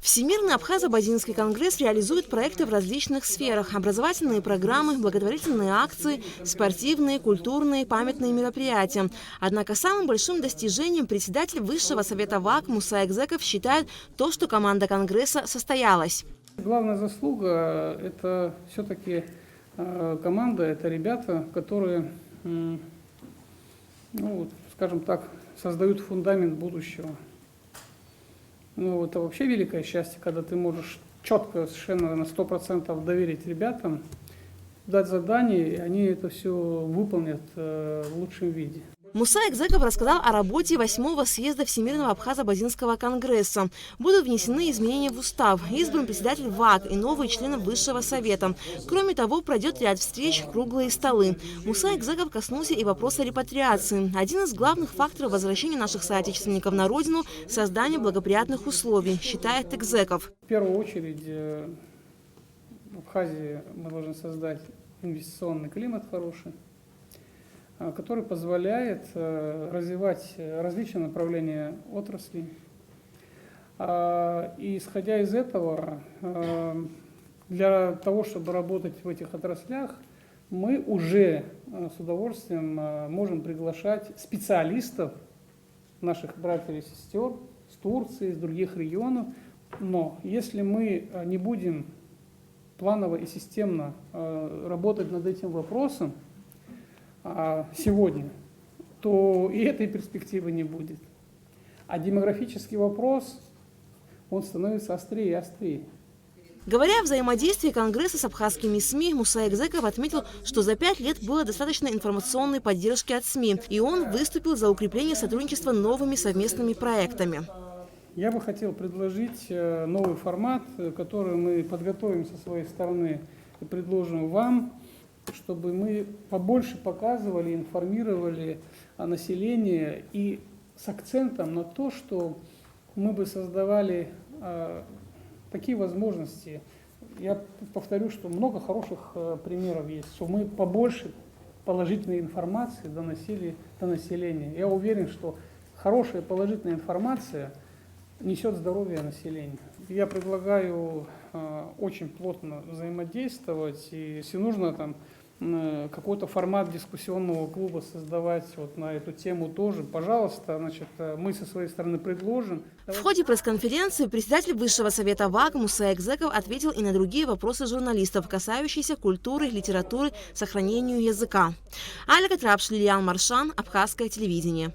Всемирный Абхазо-Базинский конгресс реализует проекты в различных сферах: образовательные программы, благотворительные акции, спортивные, культурные, памятные мероприятия. Однако самым большим достижением председатель Высшего совета ВАК Муса Экзеков считает то, что команда конгресса состоялась. Главная заслуга – это все-таки команда, это ребята, которые, скажем так, создают фундамент будущего. Это вообще великое счастье, когда ты можешь четко, совершенно на 100% доверить ребятам, дать задание, и они это все выполнят в лучшем виде. Муса Экзеков рассказал о работе 8-го съезда Всемирного Абхазо-Базинского конгресса. Будут внесены изменения в устав, избран председатель ВАК и новые члены Высшего совета. Кроме того, пройдет ряд встреч, круглые столы. Муса Экзеков коснулся и вопроса репатриации. Один из главных факторов возвращения наших соотечественников на родину – создание благоприятных условий, считает Экзеков. В первую очередь в Абхазии мы должны создать инвестиционный климат хороший, который позволяет развивать различные направления отрасли. И исходя из этого, для того, чтобы работать в этих отраслях, мы уже с удовольствием можем приглашать специалистов, наших братьев и сестер с Турции, из других регионов. Но если мы не будем планово и системно работать над этим вопросом сегодня, то и этой перспективы не будет. А демографический вопрос, он становится острее и острее. Говоря о взаимодействии Конгресса с абхазскими СМИ, Муса Экзеков отметил, что за 5 лет было достаточно информационной поддержки от СМИ, и он выступил за укрепление сотрудничества новыми совместными проектами. Я бы хотел предложить новый формат, который мы подготовим со своей стороны и предложим вам, чтобы мы побольше показывали, информировали население и с акцентом на то, что мы бы создавали такие возможности. Я повторю, что много хороших примеров есть, что мы побольше положительной информации доносили до населения. Я уверен, что хорошая положительная информация несет здоровье населения. Я предлагаю очень плотно взаимодействовать, и если нужно какой-то формат дискуссионного клуба создавать на эту тему тоже, пожалуйста, мы со своей стороны предложим. В ходе пресс-конференции председатель Высшего совета ВАК Муса Экзеков ответил и на другие вопросы журналистов, касающиеся культуры, литературы, сохранению языка. Альга Трапш, Лилиан Маршан, Абхазское телевидение.